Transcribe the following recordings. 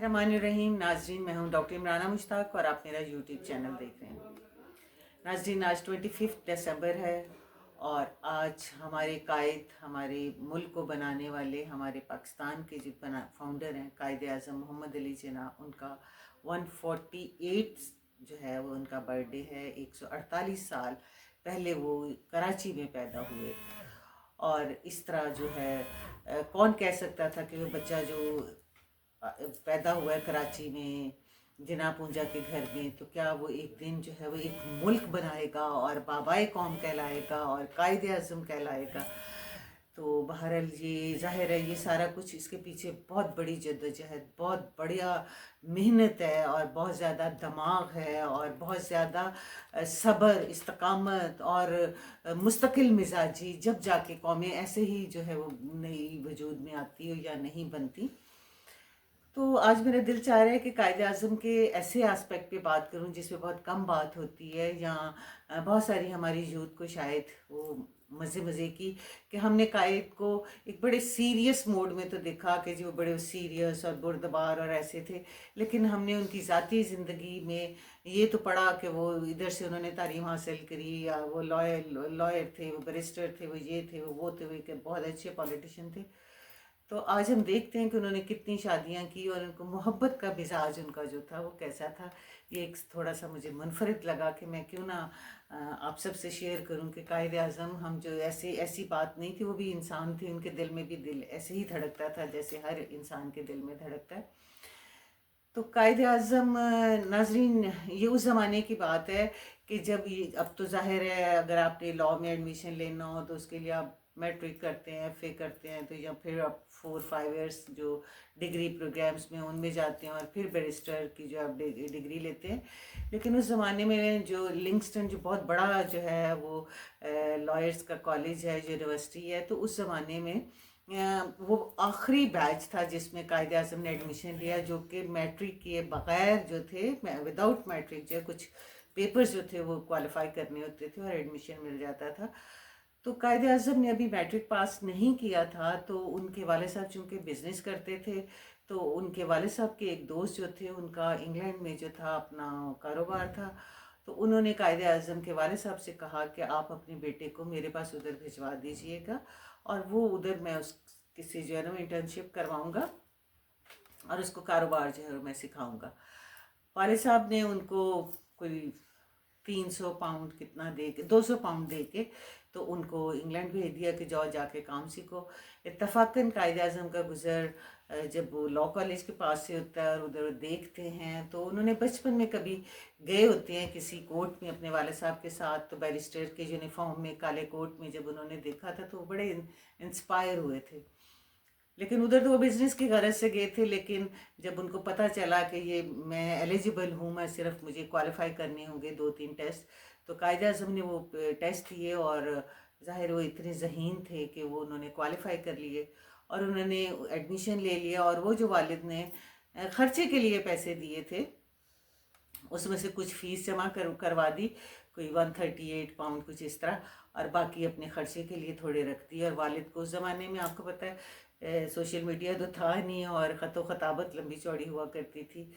रहमान रहीम। नाजरीन, मैं हूं डॉक्टर इमराना मुश्ताक और आप मेरा यूट्यूब चैनल देख रहे हैं। नाजरीन, आज 25 दिसंबर है और आज हमारे कायद, हमारे मुल्क को बनाने वाले, हमारे पाकिस्तान के जो फाउंडर हैं कायद आज़म मोहम्मद अली जिन्ना, उनका 148 जो है वो उनका बर्थडे है। 148 साल पहले वो कराची में पैदा हुए और इस तरह जो है कौन कह सकता था कि वो बच्चा जो पैदा हुआ है कराची में जिना पूंजा के घर में, तो क्या वो एक दिन जो है वो एक मुल्क बनाएगा और बाबाए कौम कहलाएगा और कायद आज़म कहलाएगा। तो बहरहाल ये ज़ाहिर है, ये सारा कुछ इसके पीछे बहुत बड़ी जद्दोजहद, बहुत बढ़िया मेहनत है और बहुत ज़्यादा दिमाग है और बहुत ज़्यादा सब्र, इस्तकामत और मुस्तकिल मिजाजी, जब जाके कौमें ऐसे ही जो है वो नई वजूद में आती हो या नहीं बनती। तो आज मेरा दिल चाह रहा है कि कायद आज़म के ऐसे एस्पेक्ट पे बात करूं जिसमें बहुत कम बात होती है, या बहुत सारी हमारी यूथ को शायद वो मज़े मज़े की कि हमने कायद को एक बड़े सीरियस मोड में तो देखा कि जो बड़े सीरियस और बुरदबार और ऐसे थे, लेकिन हमने उनकी ज़ाती ज़िंदगी में ये तो पढ़ा कि वो इधर से उन्होंने तालीम हासिल करी, या वो लॉयर थे, वो बैरिस्टर थे, वो ये थे, वो थे, वो बहुत अच्छे पॉलिटिशियन थे। तो आज हम देखते हैं कि उन्होंने कितनी शादियां की और उनको मोहब्बत का मिजाज उनका जो था वो कैसा था। ये एक थोड़ा सा मुझे मुनफरिद लगा कि मैं क्यों ना आप सबसे शेयर करूं कि कायद आज़म, हम जो ऐसी बात नहीं थी, वो भी इंसान थे, उनके दिल में भी दिल ऐसे ही धड़कता था जैसे हर इंसान के दिल में धड़कता है। तो कायद आज़म, नाजरीन, ये उस ज़माने की बात है कि जब ये, अब तो ज़ाहिर है अगर आपने लॉ में एडमिशन लेना हो तो उसके लिए आप मैट्रिक करते हैं, एफए करते हैं, तो या फिर आप 4-5 ईयर्स जो डिग्री प्रोग्राम्स में उनमें जाते हैं और फिर बैरिस्टर की जो आप डिग्री लेते हैं। लेकिन उस ज़माने में जो लिंगस्टन, जो बहुत बड़ा जो है वो लॉयर्स का कॉलेज है, यूनिवर्सिटी है, तो उस ज़माने में वो आखिरी बैच था जिसमें कायद आज़म ने एडमिशन लिया, जो कि मैट्रिक किए बगैर जो थे, विदाउट मैट्रिक जो कुछ पेपर्स जो थे वो क्वालिफाई करने होते थे और एडमिशन मिल जाता था। तो कायद आज़म ने अभी मैट्रिक पास नहीं किया था, तो उनके वाले साहब चूँकि बिज़नेस करते थे, तो उनके वाले साहब के एक दोस्त जो थे, उनका इंग्लैंड में जो था अपना कारोबार था। तो उन्होंने कायद आज़म के वाले साहब से कहा कि आप अपने बेटे को मेरे पास उधर भिजवा दीजिएगा और वो उधर मैं उस किसी जो है ना इंटर्नशिप करवाऊँगा और उसको कारोबार जो है मैं सिखाऊँगा। वाले साहब ने उनको कोई 300 पाउंड कितना दे के, 200 पाउंड दे के, तो उनको इंग्लैंड भेज दिया कि जाओ जाके काम सीखो। इत्तफाकन कायद आज़म का गुज़र जब वो लॉ कॉलेज के पास से होता है और उधर देखते हैं, तो उन्होंने बचपन में कभी गए होते हैं किसी कोर्ट में अपने वाले साहब के साथ, तो बैरिस्टर के यूनिफॉर्म में, काले कोट में जब उन्होंने देखा था तो वो बड़े इंस्पायर हुए थे। लेकिन उधर तो वो बिजनेस की गरज से गए थे, लेकिन जब उनको पता चला कि ये मैं एलिजिबल हूँ, मैं सिर्फ मुझे क्वालिफाई करने होंगे 2-3 टेस्ट, तो कायद आज़म ने वो टेस्ट दिए और ज़ाहिर वो इतने ज़हीन थे कि वो उन्होंने क्वालिफाई कर लिए और उन्होंने एडमिशन ले लिया। और वो जो वालिद ने ख़र्चे के लिए पैसे दिए थे, उसमें से कुछ फ़ीस जमा करवा दी, कोई 138 पाउंड कुछ इस तरह, और बाकी अपने ख़र्चे के लिए थोड़े रख दिए। और वालिद को उस ज़माने में आपको पता है सोशल मीडिया तो था नहीं और ख़त ख़ताबत लंबी चौड़ी हुआ करती थी।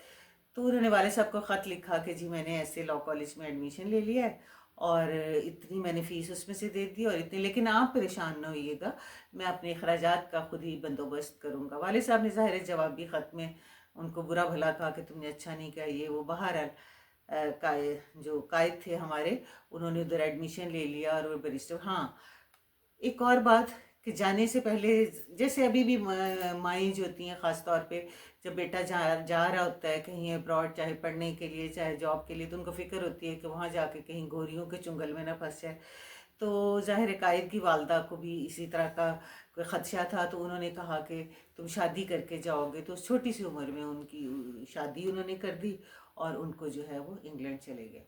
तो उन्होंने वाले साहब को ख़त लिखा कि जी मैंने ऐसे लॉ कॉलेज में एडमिशन ले लिया है और इतनी मैंने फ़ीस उसमें से दे दी और इतनी, लेकिन आप परेशान ना होइएगा, मैं अपने अखराजात का खुद ही बंदोबस्त करूँगा। वाले साहब ने ज़ाहिर जवाबी ख़त में उनको बुरा भला कहा कि तुमने अच्छा नहीं किया, ये वो। बहरहाल जो कायद थे हमारे, उन्होंने उधर एडमिशन ले लिया और वो बैरिस्टर। हाँ, एक और बात कि जाने से पहले, जैसे अभी भी माएँ जो होती हैं ख़ास तौर पे, जब बेटा जा रहा होता है कहीं अब्रॉड, चाहे पढ़ने के लिए चाहे जॉब के लिए, तो उनको फ़िक्र होती है कि वहाँ जाके कहीं गोरियों के चुंगल में ना फंस जाए। तो ज़ाहिर है कायद की वालदा को भी इसी तरह का कोई ख़दशा था, तो उन्होंने कहा कि तुम शादी करके जाओगे। तो छोटी सी उम्र में उनकी शादी उन्होंने कर दी और उनको जो है वो इंग्लैंड चले गए।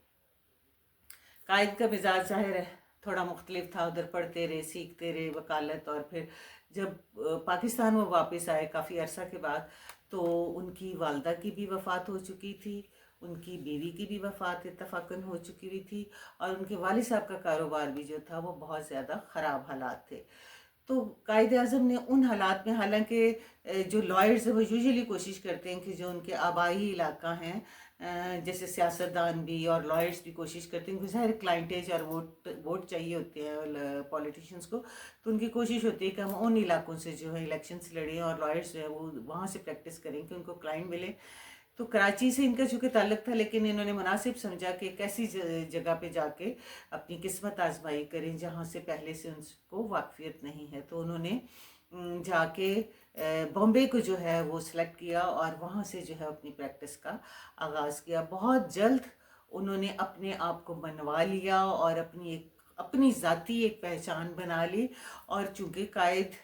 कायद का मिजाज ज़ाहिर है थोड़ा मुख्तलिफ था, उधर पढ़ते रहे, सीखते रहे वकालत, और फिर जब पाकिस्तान वो वापस आए काफ़ी अरसा के बाद, तो उनकी वालदा की भी वफ़ात हो चुकी थी, उनकी बीवी की भी वफ़ात इत्तफाकन हो चुकी हुई थी, और उनके वालिद साहब का कारोबार भी जो था वो बहुत ज़्यादा ख़राब हालात थे। तो कायद आज़म ने उन हालात में, हालांकि जो लॉयर्स हैं वो यूजुअली कोशिश करते हैं कि जो उनके आबाई इलाका हैं, जैसे सियासतदान भी और लॉयर्स भी कोशिश करते हैं, क्योंकि ज़ाहिर क्लाइंटेज और वोट चाहिए होते हैं पॉलिटिशियंस को, तो उनकी कोशिश होती है कि हम उन इलाकों से जो है इलेक्शंस लड़ें और लॉयर्स जो है वो वहाँ से प्रैक्टिस करें कि उनको क्लाइंट मिले। तो कराची से इनका चूँकि ताल्लुक था, लेकिन इन्होंने मुनासिब समझा कि एक ऐसी जगह पे जाके अपनी किस्मत आजमाई करें जहाँ से पहले से उनको वाकफियत नहीं है। तो उन्होंने जाके बॉम्बे को जो है वो सिलेक्ट किया और वहाँ से जो है अपनी प्रैक्टिस का आगाज़ किया। बहुत जल्द उन्होंने अपने आप को मनवा लिया और अपनी ज़ाती एक पहचान बना ली। और चूँकि कायद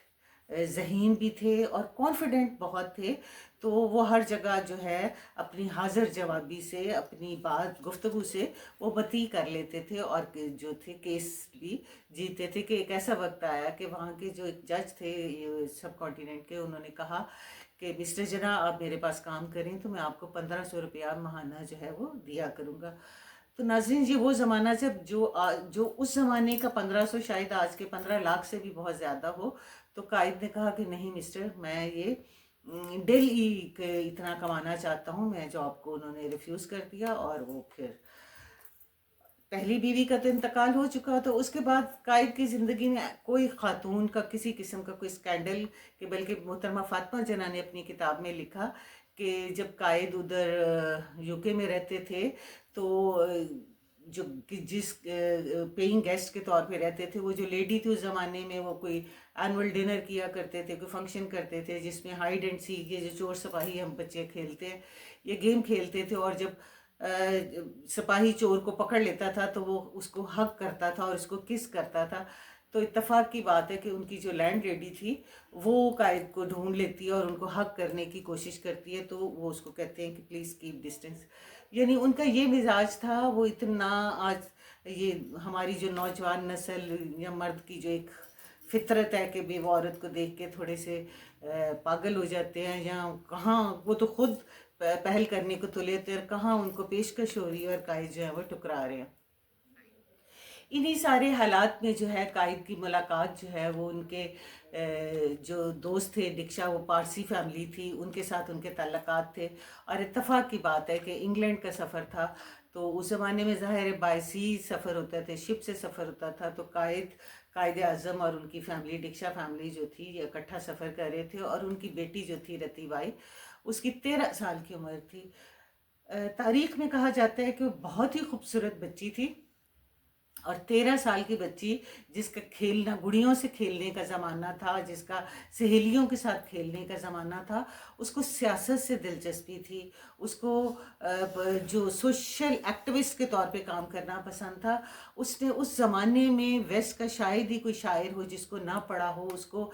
ज़हीन भी थे और कॉन्फिडेंट बहुत थे, तो वो हर जगह जो है अपनी हाजिर जवाबी से, अपनी बात गुफ्तगू से वो बती कर लेते थे और जो थे केस भी जीते थे। कि एक ऐसा वक्त आया कि वहाँ के जो एक जज थे सब कॉन्टिनेंट के, उन्होंने कहा कि मिस्टर जना आप मेरे पास काम करें तो मैं आपको 1500 रुपया माहाना जो है वो दिया करूँगा। तो नाज़रीन, ये वो ज़माना जब जो उस ज़माने का 1500 शायद आज के 15 लाख से भी बहुत ज़्यादा हो। तो कायद ने कहा कि नहीं मिस्टर, मैं ये डेली के इतना कमाना चाहता हूँ। मैं जॉब को उन्होंने रिफ्यूज़ कर दिया और वो फिर पहली बीवी का तो इंतकाल हो चुका। तो उसके बाद कायद की ज़िंदगी में कोई ख़ातून का किसी किस्म का कोई स्कैंडल, कि बल्कि मोहतरमा फातिमा जना ने अपनी किताब में लिखा कि जब कायद उधर यूके में रहते थे तो जो कि जिस पेइंग गेस्ट के तौर पे रहते थे, वो जो लेडी थी उस ज़माने में, वो कोई एनुअल डिनर किया करते थे, कोई फंक्शन करते थे जिसमें हाइड एंड सीक, ये जो चोर सिपाही हम बच्चे खेलते हैं, ये गेम खेलते थे। और जब सिपाही चोर को पकड़ लेता था तो वो उसको हग करता था और उसको किस करता था। तो इत्तेफाक की बात है कि उनकी जो लैंड लेडी थी वो कायद को ढूंढ लेती है और उनको हग करने की कोशिश करती है। तो वो उसको कहते हैं कि प्लीज़ कीप डिस्टेंस। यानी उनका ये मिजाज था। वो इतना, आज ये हमारी जो नौजवान नस्ल या मर्द की जो एक फितरत है कि बेवा औरत को देख के थोड़े से पागल हो जाते हैं, या कहाँ वो तो खुद पहल करने को तो लेते हैं, कहाँ उनको पेशकश हो रही है और कायद जो है वो टुकरा रहे हैं। इन्हीं सारे हालात में जो है कायद की मुलाकात जो है वो उनके जो दोस्त थे दीक्षा, वो पारसी फैमिली थी, उनके साथ उनके ताल्लुकात थे। और इत्तेफाक की बात है कि इंग्लैंड का सफ़र था, तो उस ज़माने में ज़ाहिर बाय सी सफ़र होता था, शिप से सफ़र होता था। तो कायद आज़म और उनकी फैमिली, दीक्षा फैमिली जो थी, इकट्ठा सफ़र कर रहे थे। और उनकी बेटी जो थी रती बाई, उसकी 13 साल की उम्र थी। तारीख़ में कहा जाता है कि वो बहुत ही खूबसूरत बच्ची थी। और 13 साल की बच्ची, जिसका खेलना, गुड़ियों से खेलने का ज़माना था, जिसका सहेलियों के साथ खेलने का ज़माना था, उसको सियासत से दिलचस्पी थी, उसको जो सोशल एक्टिविस्ट के तौर पे काम करना पसंद था। उसने उस ज़माने में वेस्ट का शायद ही कोई शायर हो जिसको ना पढ़ा हो। उसको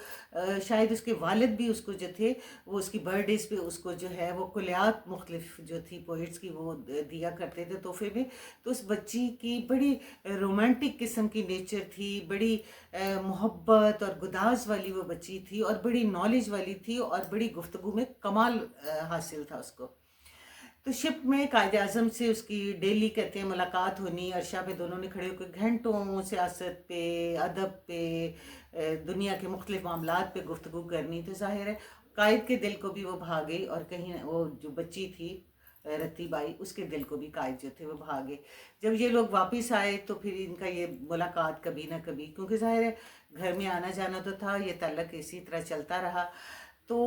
शायद उसके वालिद भी उसको जो थे वो उसकी बर्थडेज़ पे उसको जो है वो कुलियात मुख्तलिफ जो थी पोइट्स की वो दिया करते थे तोहफे में। तो उस बच्ची की बड़ी रोमांटिक किस्म की नेचर थी, बड़ी मोहब्बत और गुदाज वाली वो बच्ची थी, और बड़ी नॉलेज वाली थी, और बड़ी गुफ्तगू में कमाल हासिल था उसको। तो शिप में कायद आज़म से उसकी डेली कहते हैं मुलाकात होनी। अरशा पे दोनों ने खड़े होकर घंटों सियासत पे, अदब पे, दुनिया के मुख्तलिफ मामलात पे गुफ्तगू करनी। तो ज़ाहिर है कायद के दिल को भी वो भा गई, और कहीं वो जो बच्ची थी रती बाई, उसके दिल को भी कायद जो थे वो भागे। जब ये लोग वापस आए तो फिर इनका ये मुलाकात कभी ना कभी, क्योंकि ज़ाहिर है घर में आना जाना तो था, ये ताल्लुक इसी तरह चलता रहा। तो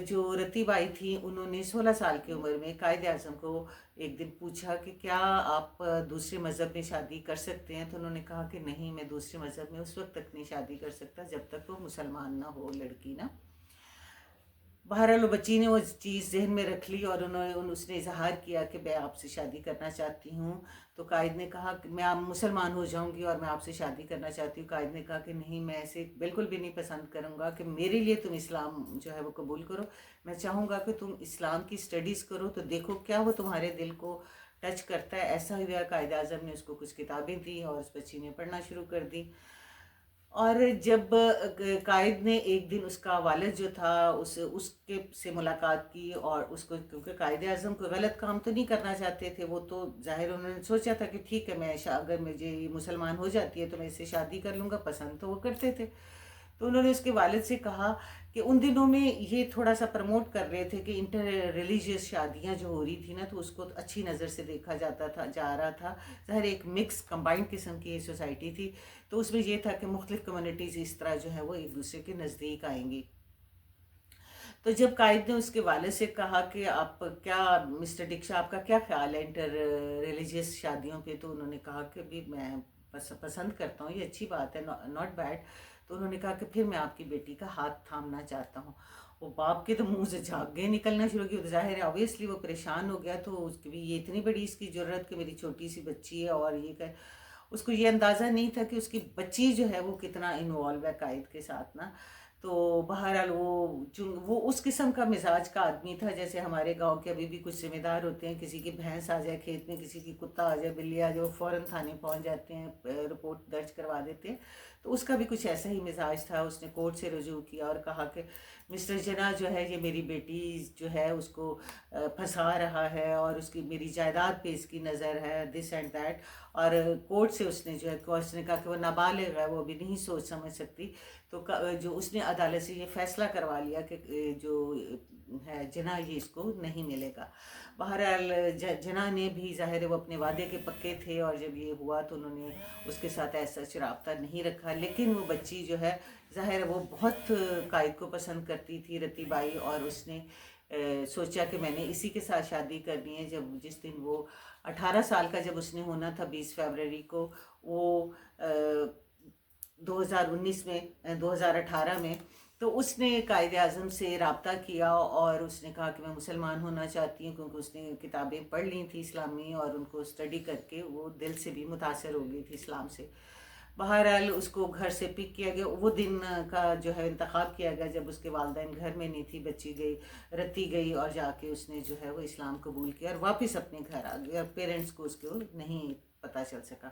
जो रती बाई थी, उन्होंने 16 साल की उम्र में कायद आज़म को एक दिन पूछा कि क्या आप दूसरे मज़हब में शादी कर सकते हैं। तो उन्होंने कहा कि नहीं, मैं दूसरे मज़हब में उस वक्त तक नहीं शादी कर सकता जब तक वो मुसलमान ना हो, लड़की ना। बहरहाल बच्ची ने वो चीज़ जहन में रख ली और उसने इजहार किया कि मैं आपसे शादी करना चाहती हूँ। तो कायद ने कहा कि मैं आप मुसलमान हो जाऊँगी और मैं आपसे शादी करना चाहती हूँ। कायद ने कहा कि नहीं, मैं ऐसे बिल्कुल भी नहीं पसंद करूँगा कि मेरे लिए तुम इस्लाम जो है वो कबूल करो। मैं चाहूँगा कि तुम इस्लाम की स्टडीज़ करो, तो देखो क्या वो तुम्हारे दिल को टच करता है। ऐसा हुआ, कायद आज़म ने उसको कुछ किताबें दी और उस बच्ची ने पढ़ना शुरू कर दी। और जब कायद ने एक दिन उसका वालिद जो था उसके से मुलाकात की, और उसको, क्योंकि कायद आज़म कोई गलत काम तो नहीं करना चाहते थे, वो तो ज़ाहिर उन्होंने सोचा था कि ठीक है, मैं अगर मुझे मुसलमान हो जाती है तो मैं इससे शादी कर लूँगा, पसंद तो वो करते थे। تو انہوں نے اس کے والد سے کہا کہ ان دنوں میں یہ تھوڑا سا پروموٹ کر رہے تھے کہ انٹر ریلیجیس شادیاں جو ہو رہی تھی نا، تو اس کو اچھی نظر سے دیکھا جا رہا تھا. ظاہر ایک مکس کمبائنڈ قسم کی سوسائٹی تھی، تو اس میں یہ تھا کہ مختلف کمیونٹیز اس طرح جو ہے وہ ایک دوسرے کے نزدیک آئیں گی. تو جب قائد نے اس کے والد سے کہا کہ آپ کیا مسٹر ڈکشا آپ کا کیا خیال ہے انٹر ریلیجیس شادیوں پہ، تو انہوں نے کہا کہ بھی میں پسند کرتا ہوں، یہ اچھی بات ہے، ناٹ بیڈ. تو انہوں نے کہا کہ پھر میں آپ کی بیٹی کا ہاتھ تھامنا چاہتا ہوں. وہ باپ کے تو منہ سے جھاگیں نکلنا شروع کی. ظاہر ہے اوبیسلی وہ پریشان ہو گیا. تو اس کی بھی یہ اتنی بڑی اس کی جرت کہ میری چھوٹی سی بچی ہے، اور یہ کہ اس کو یہ اندازہ نہیں تھا کہ اس کی بچی جو ہے وہ کتنا انوالو ہے قائد کے ساتھ نا. تو بہرحال وہ اس قسم کا مزاج کا آدمی تھا جیسے ہمارے گاؤں کے ابھی بھی کچھ ذمہ دار ہوتے ہیں، کسی کی بھینس آ جائے کھیت میں، کسی کی کتا آ جائے، بلی آ جائے، وہ فوراً تھانے پہنچ جاتے ہیں، رپورٹ درج کروا دیتے ہیں. تو اس کا بھی کچھ ایسا ہی مزاج تھا. اس نے کورٹ سے رجوع کیا اور کہا کہ مسٹر جناح جو ہے یہ میری بیٹی جو ہے اس کو پھنسا رہا ہے، اور اس کی میری جائیداد پہ اس کی نظر ہے، دس اینڈ دیٹ. اور کورٹ سے اس نے جو ہے کورٹ نے کہا کہ وہ نابالغ ہے، وہ ابھی نہیں سوچ سمجھ سکتی. تو جو اس نے عدالت سے یہ فیصلہ کروا لیا کہ جو ہے جناح یہ اس کو نہیں ملے گا. بہرحال جناح نے بھی ظاہر وہ اپنے وعدے کے پکے تھے، اور جب یہ ہوا تو انہوں نے اس کے ساتھ ایسا رابطہ نہیں رکھا. لیکن وہ بچی جو ہے ظاہر وہ بہت قائد کو پسند کرتی تھی، رتی بائی، اور اس نے سوچا کہ میں نے اسی کے ساتھ شادی کرنی ہے. جس دن وہ 18 سال کا جب اس نے ہونا تھا 20 فروری کو، وہ 2019 میں 2018 میں، تو اس نے قائد اعظم سے رابطہ کیا اور اس نے کہا کہ میں مسلمان ہونا چاہتی ہوں، کیونکہ اس نے کتابیں پڑھ لی تھی اسلامی، اور ان کو اسٹڈی کر کے وہ دل سے بھی متاثر ہو گئی تھی اسلام سے. بہرحال اس کو گھر سے پک کیا گیا. وہ دن کا جو ہے انتخاب کیا گیا جب اس کے والدین گھر میں نہیں تھی، بچی گئی، رتی گئی، اور جا کے اس نے جو ہے وہ اسلام قبول کیا اور واپس اپنے گھر آ گیا. پیرنٹس کو اس کو نہیں پتہ چل سکا.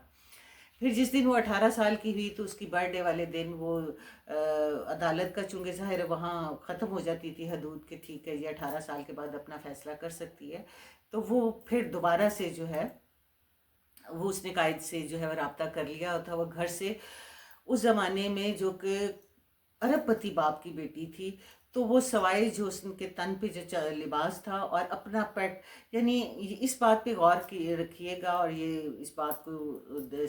پھر جس دن وہ 18 سال کی ہوئی تو اس کی برتھ ڈے والے دن وہ عدالت کا، چونکہ ظاہر وہاں ختم ہو جاتی تھی حدود کہ ٹھیک ہے یہ 18 سال کے بعد اپنا فیصلہ کر سکتی ہے، تو وہ پھر دوبارہ سے جو ہے وہ اس نے قائد سے جو ہے وہ رابطہ کر لیا تھا. وہ گھر سے اس زمانے میں جو کہ ارب پتی باپ کی بیٹی تھی، تو وہ سوائے جو اس کے تن پہ جو لباس تھا اور اپنا پیٹ، یعنی اس بات پہ غور رکھیے گا اور یہ اس بات کو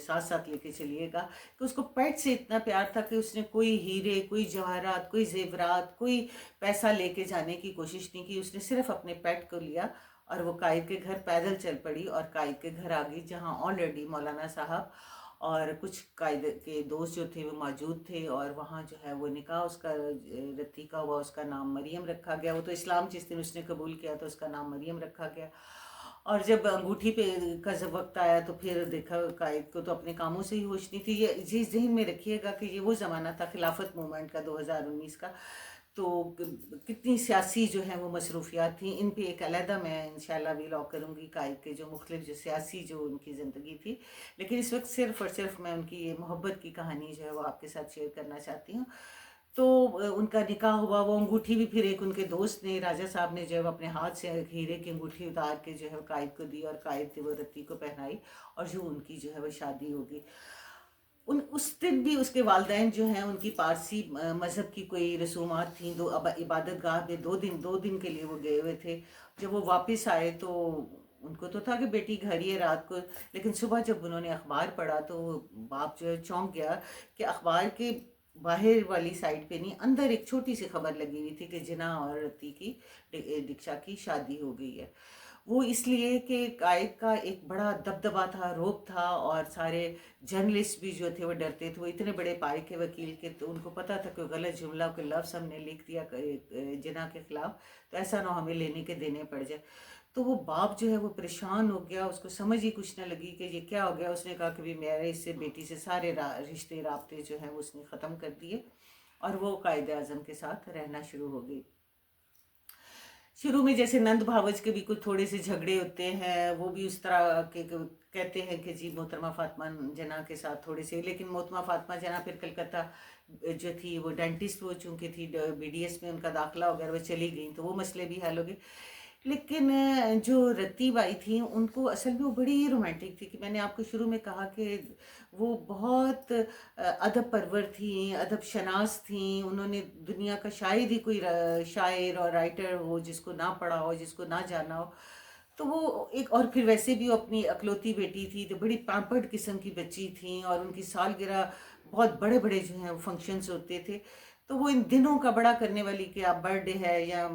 ساتھ ساتھ لے کے چلیے گا کہ اس کو پیٹ سے اتنا پیار تھا کہ اس نے کوئی ہیرے، کوئی جواہرات، کوئی زیورات، کوئی پیسہ لے کے جانے کی کوشش نہیں کی. اس نے صرف اپنے پیٹ کو لیا اور وہ قائد کے گھر پیدل چل پڑی اور قائد کے گھر آ گئی، جہاں آلریڈی مولانا صاحب اور کچھ قائد کے دوست جو تھے وہ موجود تھے. اور وہاں جو ہے وہ نکاح اس کا رتی کا ہوا. اس کا نام مریم رکھا گیا. وہ تو اسلام جس دن اس نے قبول کیا تو اس کا نام مریم رکھا گیا. اور جب انگوٹھی پہ کا جب وقت آیا تو پھر دیکھا قائد کو تو اپنے کاموں سے ہی ہوش نہیں تھی. یہ چیز ذہن میں رکھیے گا کہ یہ وہ زمانہ تھا خلافت موومنٹ کا 2019 کا، تو کتنی سیاسی جو ہیں وہ مصروفیات تھیں. ان پہ ایک علیحدہ میں انشاءاللہ ویلاگ کروں گی قائد کے جو مختلف جو سیاسی جو ان کی زندگی تھی. لیکن اس وقت صرف اور صرف میں ان کی یہ محبت کی کہانی جو ہے وہ آپ کے ساتھ شیئر کرنا چاہتی ہوں. تو ان کا نکاح ہوا. وہ انگوٹھی بھی پھر ایک ان کے دوست نے، راجہ صاحب نے جو ہے وہ اپنے ہاتھ سے ایک ہیرے کی انگوٹھی اتار کے جو ہے وہ قائد کو دی اور قائد نے وہ رتی کو پہنائی اور جو ان کی جو ہے وہ شادی ہوگی. اس دن بھی اس کے والدین جو ہیں ان کی پارسی مذہب کی کوئی رسومات تھیں. عبادت گاہ میں دو دن کے لیے وہ گئے ہوئے تھے. جب وہ واپس آئے تو ان کو تو تھا کہ بیٹی گھر ہی ہے رات کو، لیکن صبح جب انہوں نے اخبار پڑھا تو باپ جو ہے چونک گیا کہ اخبار کے باہر والی سائڈ پہ نہیں، اندر ایک چھوٹی سی خبر لگی ہوئی تھی کہ جناح اور رتی کی، دکشا کی شادی ہو گئی ہے. وہ اس لیے کہ قائد کا ایک بڑا دبدبا تھا، روب تھا، اور سارے جرنلسٹ بھی جو تھے وہ ڈرتے تھے. وہ اتنے بڑے پائے کے وکیل کے، تو ان کو پتا تھا کہ غلط جملہ کوئی لفظ ہم نے لکھ دیا جناح کے خلاف تو ایسا نہ ہمیں لینے کے دینے پڑ جائے. تو وہ باپ جو ہے وہ پریشان ہو گیا. اس کو سمجھ ہی کچھ نہ لگی کہ یہ کیا ہو گیا. اس نے کہا کہ بھی میرے اس سے بیٹی سے سارے رشتے رابطے جو ہیں وہ اس نے ختم کر دیے اور وہ قائد اعظم کے ساتھ رہنا شروع ہو گئی. شروع میں جیسے نند بھاوج کے بھی کچھ تھوڑے سے جھگڑے ہوتے ہیں، وہ بھی اس طرح کے کہتے ہیں کہ جی محترمہ فاطمہ جناح کے ساتھ تھوڑے سے، لیکن محترمہ فاطمہ جناح پھر کلکتہ جو تھی وہ ڈینٹسٹ وہ چونکہ تھی BDS میں ان کا داخلہ ہو گیا، وہ چلی گئیں تو وہ مسئلے بھی حل ہو گئے. लेकिन जो रतीब आई थी उनको असल में वो बड़ी रोमांटिक थी, कि मैंने आपको शुरू में कहा कि वो बहुत अदब परवर थी, अदब शनास थी। उन्होंने दुनिया का शायद ही कोई शायर और राइटर हो जिसको ना पढ़ा हो, जिसको ना जाना हो। तो वो एक, और फिर वैसे भी वो अपनी अकलौती बेटी थी, तो बड़ी पैम्पर्ड किस्म की बच्ची थी, और उनकी सालगिरह बहुत बड़े बड़े जो हैं फंक्शंस होते थे। तो वो इन दिनों का बड़ा करने वाली, कि आप बर्थडे है या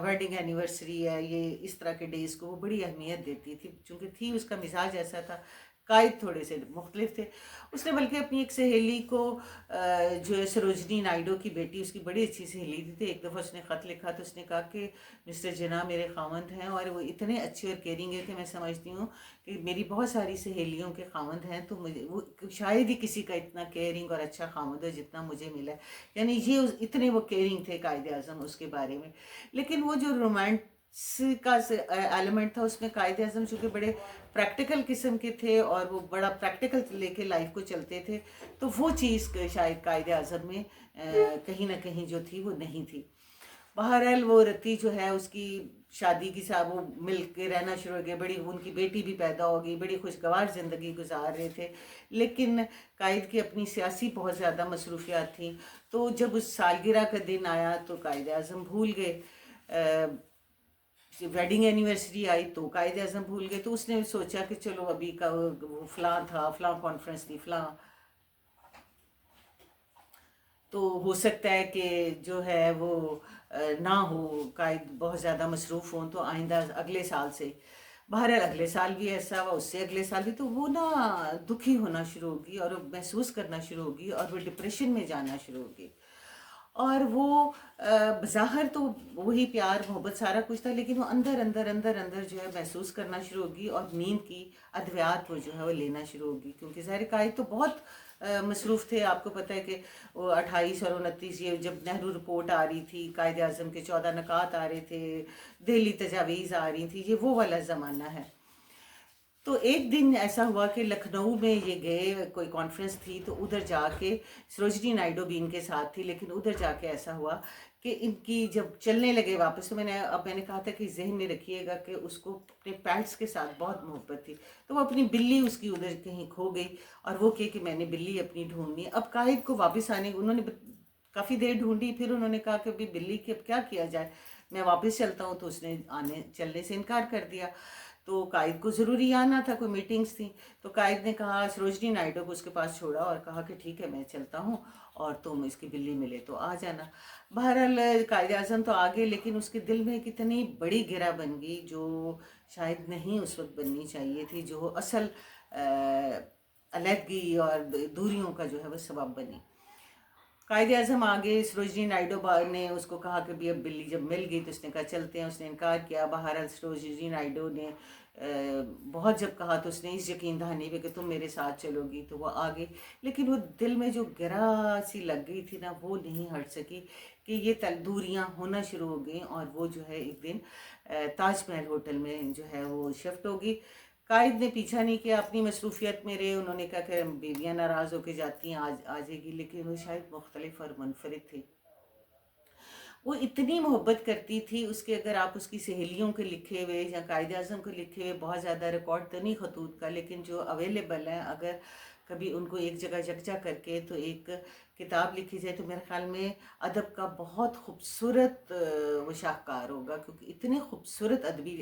वेडिंग एनिवर्सरी है, ये इस तरह के डेज़ को वो बड़ी अहमियत देती थी, चूँकि थी उसका मिजाज ऐसा था। कायद थोड़े से मुख्तलिफ थे। उसने बल्कि अपनी एक सहेली को जो है सरोजनी नायडू की बेटी, उसकी बड़ी अच्छी सहेली थी, तो एक दफ़ा उसने ख़त लिखा, तो उसने कहा कि मिस्टर जिन्ना मेरे ख़ावंद हैं, और वो इतने अच्छे और केयरिंग है कि मैं समझती हूँ कि मेरी बहुत सारी सहेलियों के ख़ावंद हैं, तो मुझे वो शायद ही किसी का इतना केयरिंग और अच्छा ख़ावंद है जितना मुझे मिला है। यानी ये इतने वो केयरिंग थे कायद आज़म उसके बारे में। लेकिन वो जो रोमांस का एलिमेंट था उसमें, कायद आज़म चूँकि बड़े प्रैक्टिकल किस्म के थे और वो बड़ा प्रैक्टिकल लेके लाइफ को चलते थे, तो वो चीज़ शायद कायद आज़म में कहीं ना कहीं जो थी वो नहीं थी। बहरहाल वो रत्ती जो है उसकी शादी की साथ वो मिल के रहना शुरू हो गए, बड़ी उनकी बेटी भी पैदा हो गई, बड़ी खुशगवार ज़िंदगी गुजार रहे थे। लेकिन कायद की अपनी सियासी बहुत ज़्यादा मसरूफियात थी, तो जब उस सालगिरह का दिन आया तो कायद आज़म भूल गए। वेडिंग एनिवर्सरी आई तो कायद आज़म भूल गए, तो उसने सोचा कि चलो अभी का वो फ़लाँ था, फ़लाँ कॉन्फ्रेंस थी, फ़लाँ, तो हो सकता है कि जो है वो ना हो, कायद बहुत ज़्यादा मसरूफ़ हों, तो आइंदा अगले साल से। बहरहाल अगले साल भी ऐसा हुआ, उससे अगले साल भी, तो वो ना दुखी होना शुरू होगी और वो महसूस करना शुरू होगी और वो डिप्रेशन में जाना शुरू होगी। और वो बज़ाहिर तो वही प्यार मोहब्बत सारा कुछ था, लेकिन वो अंदर अंदर अंदर अंदर जो है महसूस करना शुरू होगी, और नींद की अद्वियात वो जो है वो लेना शुरू होगी, क्योंकि ज़ाहिर कायद तो बहुत मसरूफ़ थे। आपको पता है कि वो 28 और 29, ये जब नेहरू रिपोर्ट आ रही थी, कायद आज़म के 14 नकात आ रहे थे, दिल्ली तजावीज़ आ रही थी, ये वो वाला ज़माना है। तो एक दिन ऐसा हुआ कि लखनऊ में ये गए, कोई कॉन्फ्रेंस थी, तो उधर जाके सरोजनी नायडू भी इनके साथ थी, लेकिन उधर जाके ऐसा हुआ कि इनकी जब चलने लगे वापस, तो मैंने कहा था कि जहन में रखिएगा कि उसको अपने पैट्स के साथ बहुत मोहब्बत थी, तो वो अपनी बिल्ली उसकी उधर कहीं खो गई, और वो कहे कि मैंने बिल्ली अपनी ढूंढनी। अब कायद को वापस आने, उन्होंने काफ़ी देर ढूंढी, फिर उन्होंने कहा कि अभी बिल्ली की अब क्या किया जाए, मैं वापस चलता हूँ, तो उसने आने चलने से इनकार कर दिया। तो कायद को ज़रूरी आना था, कोई मीटिंग्स थी, तो कायद ने कहा, सरोजनी नायडू को उसके पास छोड़ा और कहा कि ठीक है मैं चलता हूँ, और तुम इसकी बिल्ली मिले तो आ जाना। बहरहाल कायद आज़म तो आ गए, लेकिन उसके दिल में कितनी बड़ी गिरा बन गई, जो शायद नहीं उस वक्त बननी चाहिए थी, जो असल अलहदगी और दूरियों का जो है वो सबब बनी। कायदे आज़म आगे, सरोजनी नायडू ने उसको कहा कि भी अब बिल्ली जब मिल गई तो उसने कहा चलते हैं, उसने इनकार किया। बहरहाल सरोजनी नायडू ने बहुत जब कहा तो उसने इस यकीन दहानी पे कि तुम मेरे साथ चलोगी, तो वो आ गई। लेकिन वो दिल में जो गिरा सी लग गई थी ना, वो नहीं हट सकी, कि ये दूरियां होना शुरू हो गई, और वो जो है एक दिन ताजमहल होटल में जो है वो शिफ्ट होगी। कायद ने पीछा नहीं किया, अपनी मसरूफियत में रहे। उन्होंने कहा कि बीवियाँ नाराज़ होकर जाती हैं, आज आ जाएगी, लेकिन वो शायद मुख्तलिफ और मुनफरिद थी। वो इतनी मोहब्बत करती थी उसके, अगर आप उसकी सहेलियों के लिखे हुए या कायद आज़म के लिखे हुए, बहुत ज़्यादा रिकॉर्ड तो नहीं खतूत का, लेकिन जो अवेलेबल है, अगर कभी उनको एक जगह यकजा करके तो एक किताब लिखी जाए, तो मेरे ख्याल में अदब का बहुत खूबसूरत वो शाहकार होगा, क्योंकि इतने खूबसूरत अदबी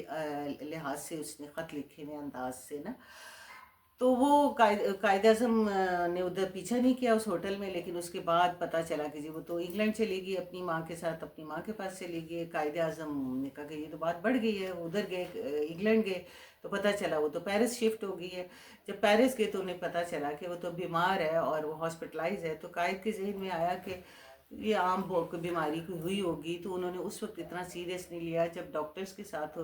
लिहाज से उसने ख़त लिखे हुए अंदाज से ना। तो वो कायद आज़म ने उधर पीछा नहीं किया उस होटल में, लेकिन उसके बाद पता चला कि जी वो तो इंग्लैंड चली गई, अपनी माँ के साथ अपनी माँ के पास चली गई। कायद आज़म ने कहा कि ये तो बात बढ़ गई है, उधर गए, इंग्लैंड गए, तो पता चला वो तो पेरिस शिफ्ट हो गई है। जब पेरिस गए तो उन्हें पता चला कि वो तो बीमार है और वो हॉस्पिटलाइज है। तो कायद के जहन में आया कि ये आम कोई बीमारी कोई हुई होगी, तो उन्होंने उस वक्त इतना सीरियस नहीं लिया। जब डॉक्टर्स के साथ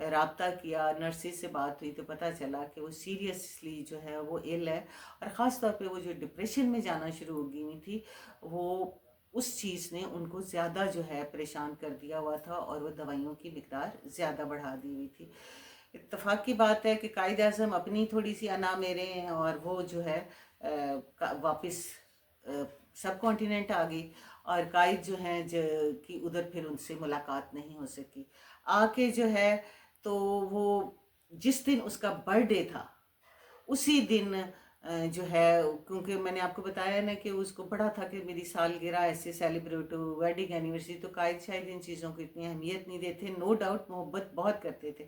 राब्ता किया, नर्सिस से बात हुई, तो पता चला कि वो सीरियसली जो है वो इल है, और ख़ास तौर पे वो जो डिप्रेशन में जाना शुरू हो गई थी, वो उस चीज़ ने उनको ज़्यादा जो है परेशान कर दिया हुआ था, और वो दवाइयों की मिकदार ज़्यादा बढ़ा दी हुई थी। इत्तेफाक की बात है कि कायद आज़म अपनी थोड़ी सी अना मेरे हैं, और वो जो है वापस सब कॉन्टिनेंट आ गई, اور قائد جو ہیں کہ ادھر پھر ان سے ملاقات نہیں ہو سکی. آ کے جو ہے تو وہ جس دن اس کا برتھ ڈے تھا اسی دن جو ہے، کیونکہ میں نے آپ کو بتایا نا کہ اس کو پڑھا تھا کہ میری سالگرہ ایسے سیلیبریٹ ہو، ویڈنگ اینیورسری، تو قائد شاید ان چیزوں کو اتنی اہمیت نہیں دیتے. نو ڈاؤٹ محبت بہت کرتے تھے،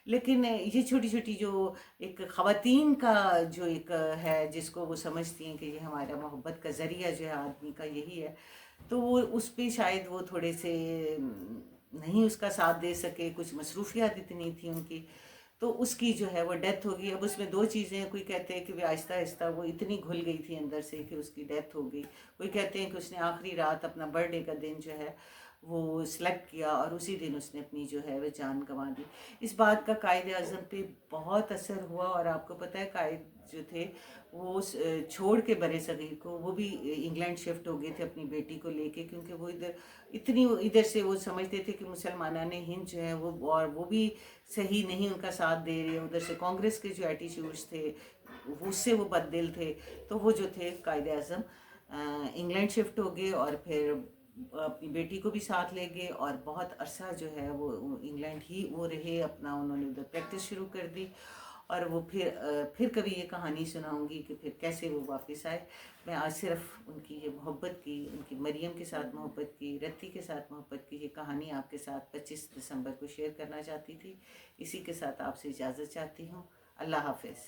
لیکن یہ چھوٹی چھوٹی جو ایک خواتین کا جو ایک ہے جس کو وہ سمجھتی ہیں کہ یہ ہمارا محبت کا ذریعہ جو ہے آدمی کا یہی ہے، تو وہ اس پہ شاید وہ تھوڑے سے نہیں اس کا ساتھ دے سکے. کچھ مصروفیات اتنی تھیں ان کی، تو اس کی جو ہے وہ ڈیتھ ہو گئی. اب اس میں دو چیزیں ہیں، کوئی کہتے ہیں کہ وہ آہستہ آہستہ وہ اتنی گھل گئی تھی اندر سے کہ اس کی ڈیتھ ہو گئی. کوئی کہتے ہیں کہ اس نے آخری رات اپنا برتھ ڈے کا دن جو ہے وہ سلیکٹ کیا اور اسی دن اس نے اپنی جو ہے وہ جان گنوا دی. اس بات کا قائد اعظم پہ بہت اثر ہوا. اور آپ کو پتہ ہے قائد جو تھے وہ چھوڑ کے برِ صغیر کو وہ بھی انگلینڈ شفٹ ہو گئے تھے اپنی بیٹی کو لے کے، کیونکہ وہ ادھر سے وہ سمجھتے تھے کہ مسلمانان ہند جو ہیں وہ، اور وہ بھی صحیح نہیں ان کا ساتھ دے رہے. ادھر سے کانگریس کے جو ایٹیچیوڈس تھے اس سے وہ بد دل تھے. تو وہ جو تھے قائد اعظم انگلینڈ شفٹ ہو گئے اور پھر اپنی بیٹی کو بھی ساتھ لے گئے، اور بہت عرصہ جو ہے وہ انگلینڈ ہی وہ رہے. اپنا انہوں نے ادھر پریکٹس شروع کر دی. اور وہ پھر کبھی یہ کہانی سناؤں گی کہ پھر کیسے وہ واپس آئے. میں آج صرف ان کی یہ محبت کی، ان کی مریم کے ساتھ محبت کی، رتی کے ساتھ محبت کی یہ کہانی آپ کے ساتھ 25 دسمبر کو شیئر کرنا چاہتی تھی. اسی کے ساتھ آپ سے اجازت چاہتی ہوں. اللہ حافظ.